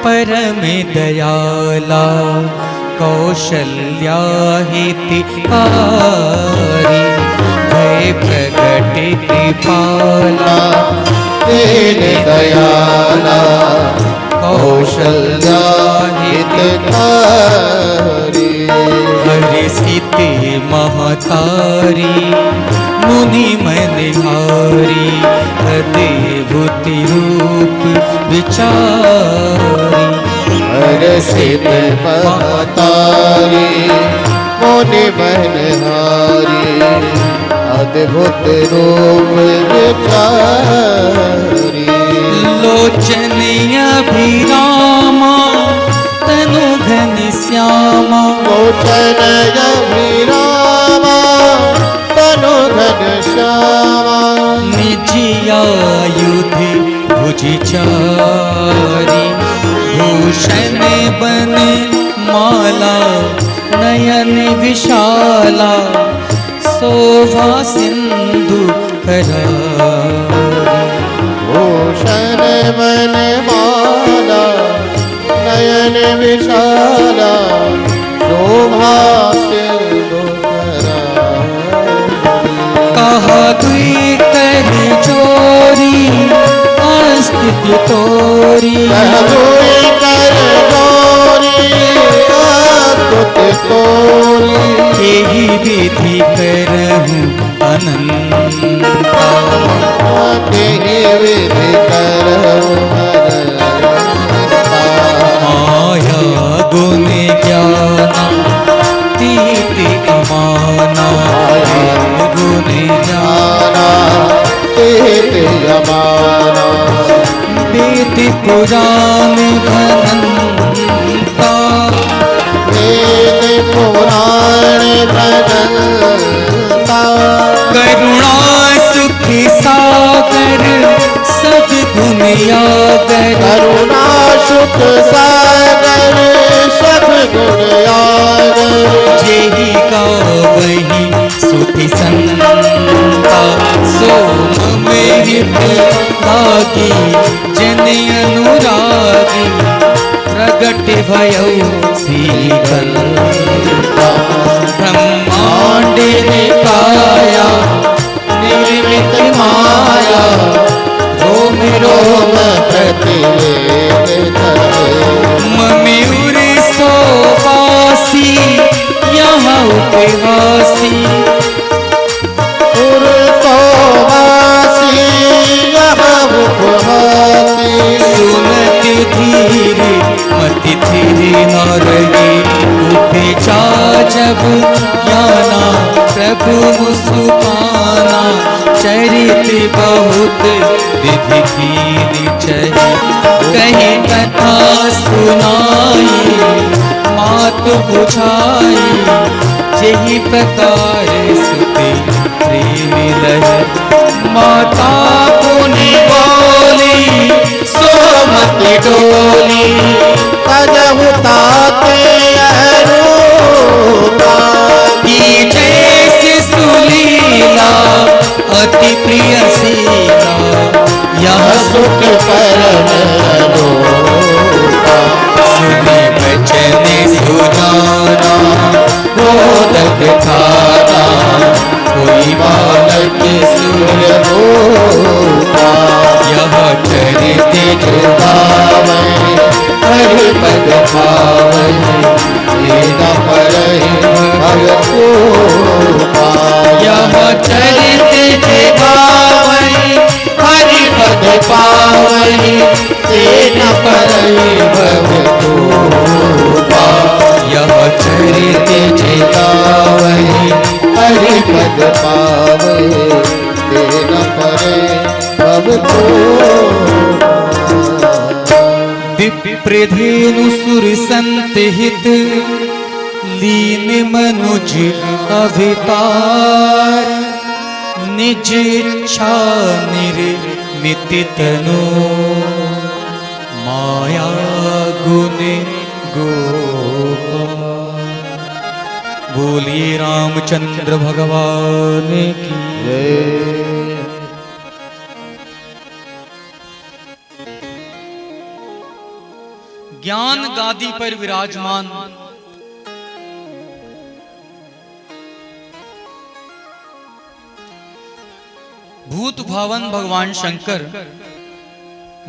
परम दयाला कौशल्या हितकारी भय प्रगट कृपाला दीन दयाला कौशल्या हितकारी हर्षित महतारी मुनि मनहारी हृदयभूति रूप विचारी हर्षित महतारी मुनि मनहारी अद्भुत रूप विचारी लोचन अभिरामा तनु घन श्यामा लोचन अभिरामा तनु घन श्यामा निजियायुध भुजचारी भूषण बन माला नयन विशाला शोभा सिंधु करारी भूषण मन माला नयन विशाला शोभा सिंधु करारी कहा दुई कर चोरी अस्तित्व तोरी कहा दुई कर चोरी अस्तित्व तोरी यही विधि करहूँ अनंता यही विधि करहूँ अनंता माया गुण ज्ञाना तीति अमाना गुण ज्ञाना तीति अमाना वेद पुराण भनंता वेद पुराण भनंता करुणा सुख सागर सब गुण यागर करुणा सुख सागर सब गुण यागर जेहि का वही सुति संता सोम में हित लागी जन अनुरागी प्रगट भयो श्रीकंता ब्रह्मांड निकाया निर्मित माया रोम रोम प्रतिवेद मयूर सोवासी यहाँ उपवासी उर्तोवासी यहाँ उपवासी सुनत धीर मति धीर न रही उपजा जब ज्ञाना प्रभु मुस्काना चरित बहुत विधि की निचही कही कथा सुनाई मात बुझाई जेहि प्रकार सुते प्रेम लहे माता पुनि बोली सोमति डोली तजहु ताते अरूपा की जैसे सुलीला अति प्रिय सीला यह सुख परम अनूपा सुनी बचन सुनाना मोदक खाना कोई बालक सूर्य रूपा यह चरित पावै हरि पद पावै वेद परहि भगवूपा यह चरित पावै हरि पद पावै तेन परहि भगवूपा यह चरित पावै हरि पद पावै तेन परहि भगवूपा विप्रधेनु सुर संत हित लीन मनुज अवतार निज इच्छा निर्मित तनु माया गुण गोपाल। बोलिए रामचंद्र भगवान की जय। ज्ञान गादी पर विराजमान भूत भावन भगवान शंकर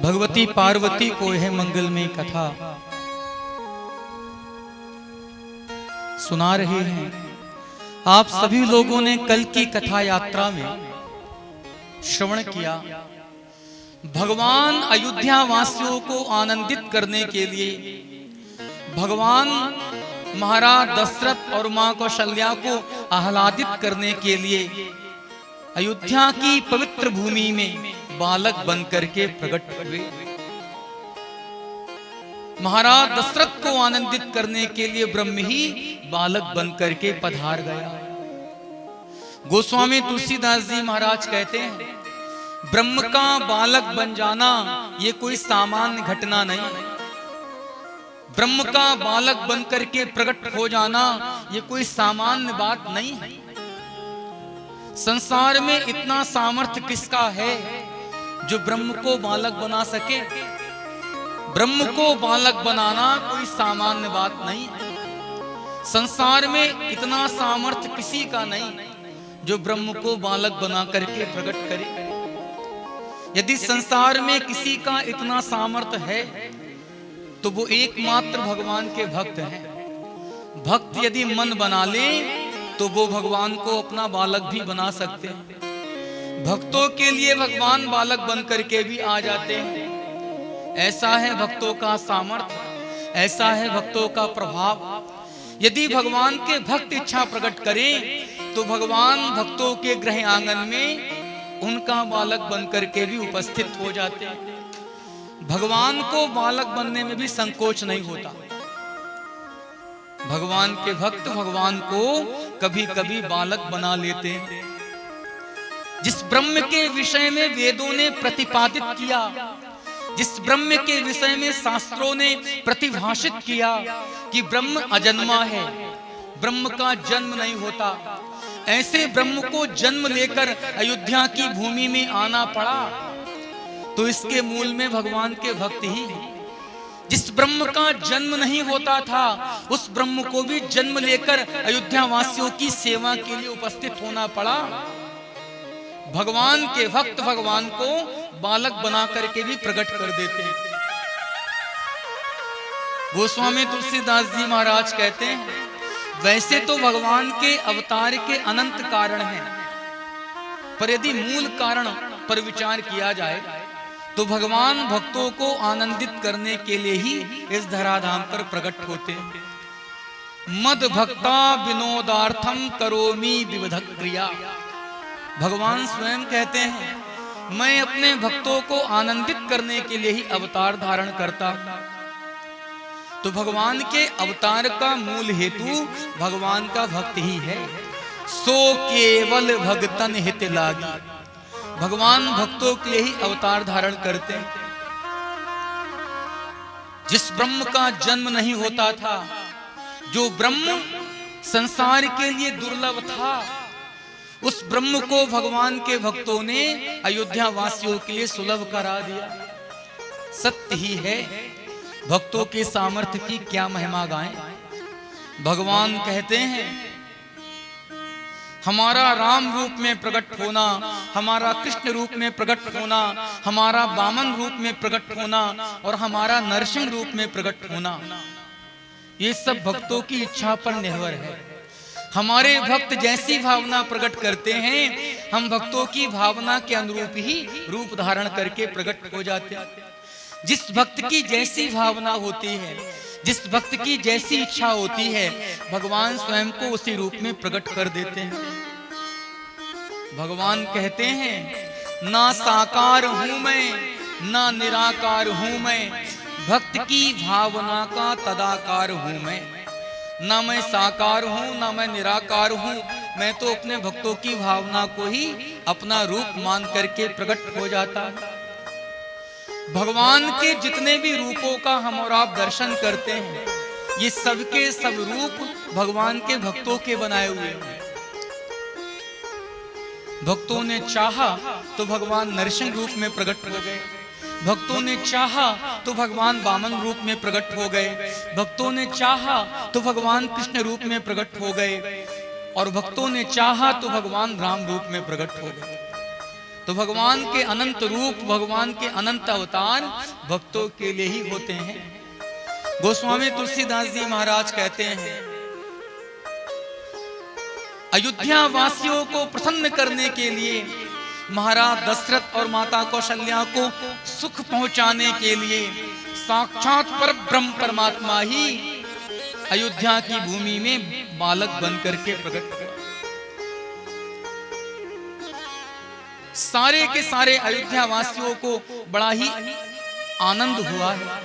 भगवती पार्वती को यह मंगलमय कथा सुना रहे हैं। आप सभी लोगों ने कल की कथा यात्रा में श्रवण किया। भगवान अयोध्या वासियों को आनंदित करने के लिए भगवान महाराज दशरथ और मां कौशल्या को आह्लादित करने के लिए अयोध्या की पवित्र भूमि में बालक बनकर के प्रकट हुए। महाराज दशरथ को आनंदित करने के लिए ब्रह्म ही बालक बनकर के पधार गया। गोस्वामी तुलसीदास जी महाराज कहते हैं, ब्रह्म का बालक बन जाना ये कोई सामान्य घटना नहीं। ब्रह्म का बालक बनकर के प्रकट हो जाना ये कोई सामान्य बात नहीं है। संसार में इतना सामर्थ्य किसका है जो ब्रह्म को बालक बना सके। ब्रह्म को बालक बनाना कोई सामान्य बात नहीं। संसार में इतना सामर्थ्य किसी का नहीं जो ब्रह्म को बालक बना करके प्रकट करे। यदि संसार में किसी का इतना सामर्थ्य है तो वो एकमात्र भगवान के भक्त हैं। भक्त यदि मन बना ले तो वो भगवान को अपना बालक भी बना सकते हैं। भक्तों के लिए भगवान बालक बन करके भी आ जाते हैं। ऐसा है भक्तों का सामर्थ्य, ऐसा है भक्तों का प्रभाव। यदि भगवान के भक्त इच्छा प्रकट करें तो भगवान भक्तों के गृह आंगन में उनका बालक बन करके भी उपस्थित हो जाते हैं। भगवान को बालक बनने में भी संकोच नहीं होता। भगवान के भक्त भगवान को कभी कभी बालक बना लेते हैं। जिस ब्रह्म के विषय में वेदों ने प्रतिपादित किया, जिस ब्रह्म के विषय में शास्त्रों ने प्रतिभाषित किया कि ब्रह्म अजन्मा है, ब्रह्म का जन्म नहीं होता, ऐसे ब्रह्म को जन्म लेकर अयोध्या की भूमि में आना पड़ा तो इसके मूल में भगवान के भक्त ही हैं। जिस ब्रह्म का जन्म नहीं होता था उस ब्रह्म को भी जन्म लेकर अयोध्या वासियों की सेवा के लिए उपस्थित होना पड़ा। भगवान के भक्त भगवान को बालक बना करके भी प्रकट कर देते हैं। गोस्वामी तुलसीदास जी महाराज कहते हैं, वैसे तो भगवान के अवतार के अनंत कारण हैं, पर यदि मूल कारण पर विचार किया जाए तो भगवान भक्तों को आनंदित करने के लिए ही इस धराधाम पर प्रकट होते हैं। मद भक्ता विनोदार्थम करोमि विविध क्रिया। भगवान स्वयं कहते हैं, मैं अपने भक्तों को आनंदित करने के लिए ही अवतार धारण करता। तो भगवान के अवतार का मूल हेतु भगवान का भक्त ही है। सो केवल भगतन हित लागी। भगवान भक्तों के लिए ही अवतार धारण करते हैं। जिस ब्रह्म का जन्म नहीं होता था, जो ब्रह्म संसार के लिए दुर्लभ था, उस ब्रह्म को भगवान के भक्तों ने अयोध्या वासियों के लिए सुलभ करा दिया। सत्य ही है, भक्तों के सामर्थ्य की क्या महिमा गाएं। भगवान कहते हैं, हमारा राम रूप में प्रकट होना, हमारा कृष्ण रूप में प्रकट होना, हमारा वामन रूप में प्रकट होना और हमारा नरसिंह रूप में प्रकट होना, ये सब भक्तों की इच्छा पर निर्भर है। हमारे भक्त जैसी भावना प्रकट करते हैं, हम भक्तों की भावना के अनुरूप ही रूप धारण करके प्रकट हो जाते हैं। जिस भक्त की जैसी भावना होती है, जिस भक्त की जैसी इच्छा होती है, भगवान स्वयं को उसी रूप में प्रकट कर देते हैं। भगवान कहते हैं, ना साकार हूं मैं, ना निराकार हूं मैं, भक्त की भावना का तदाकार हूं मैं। ना मैं साकार हूं, ना मैं निराकार हूं, मैं तो अपने भक्तों की भावना को ही अपना रूप मान करके प्रकट हो जाता। भगवान के जितने भी रूपों का हम और आप दर्शन करते हैं, ये सबके सब रूप भगवान के भक्तों के बनाए हुए हैं। भक्तों ने चाहा तो भगवान नरसिंह रूप में प्रकट हो गए, भक्तों ने चाहा तो भगवान वामन रूप में प्रकट हो गए, भक्तों ने चाहा तो भगवान कृष्ण रूप में प्रकट हो गए, और भक्तों ने चाहा तो भगवान राम रूप में प्रकट हो गए। तो भगवान के अनंत रूप, भगवान के अनंत अवतार भक्तों के लिए ही होते हैं। गोस्वामी तुलसीदास जी महाराज कहते हैं, अयोध्या वासियों को प्रसन्न करने के लिए, महाराज दशरथ और माता कौशल्या को सुख पहुंचाने के लिए साक्षात परब्रह्म परमात्मा ही अयोध्या की भूमि में बालक बनकर के प्रकट हुआ। सारे के सारे अयोध्या वासियों को बड़ा ही आनंद हुआ है।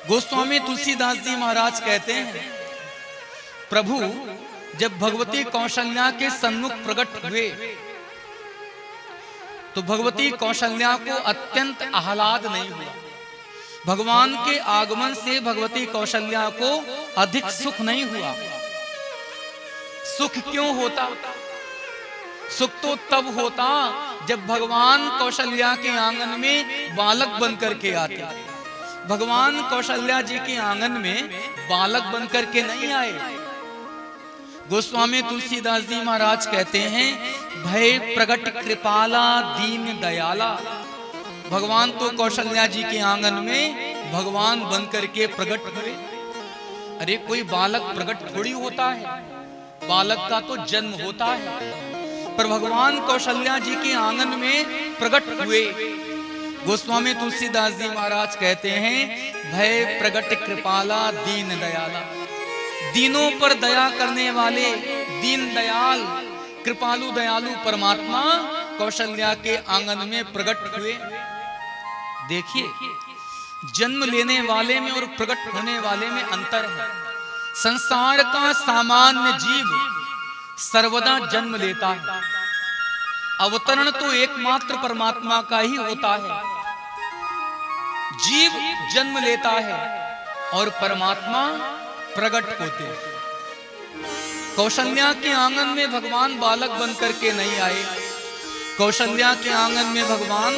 गोस्वामी तुलसीदास जी महाराज कहते हैं, प्रभु जब भगवती कौशल्या के सन्मुख प्रकट हुए तो भगवती कौशल्या को अत्यंत आह्लाद नहीं हुआ। भगवान के आगमन से भगवती कौशल्या को अधिक सुख नहीं हुआ। सुख क्यों होता? सुख तो तब होता जब भगवान कौशल्या के आंगन में बालक बनकर के आते। भगवान कौशल्या जी के आंगन में बालक बनकर के नहीं आए। गोस्वामी तुलसीदास जी महाराज कहते हैं, भय प्रगट कृपाला दीन दयाला। भगवान तो कौशल्या जी के आंगन में भगवान बनकर के प्रकट हुए। अरे कोई बालक प्रकट थोड़ी होता है, बालक का तो जन्म होता है, पर भगवान कौशल्या जी के आंगन में प्रकट हुए। गोस्वामी तुलसीदास जी महाराज कहते हैं, भय प्रगट कृपाला दीन दयाला। दीनों पर दया करने वाले दीन दयाल कृपालु दयालु परमात्मा कौशल्या के आंगन में प्रकट हुए। देखिए, जन्म लेने वाले में और प्रकट होने वाले में अंतर है। संसार का सामान्य जीव सर्वदा जन्म लेता है, अवतरण तो एकमात्र परमात्मा का ही होता है। जीव जन्म लेता है और परमात्मा प्रकट होते हैं। कौशल्या के आंगन में भगवान बालक बनकर के नहीं आए, कौशल्या के आंगन में भगवान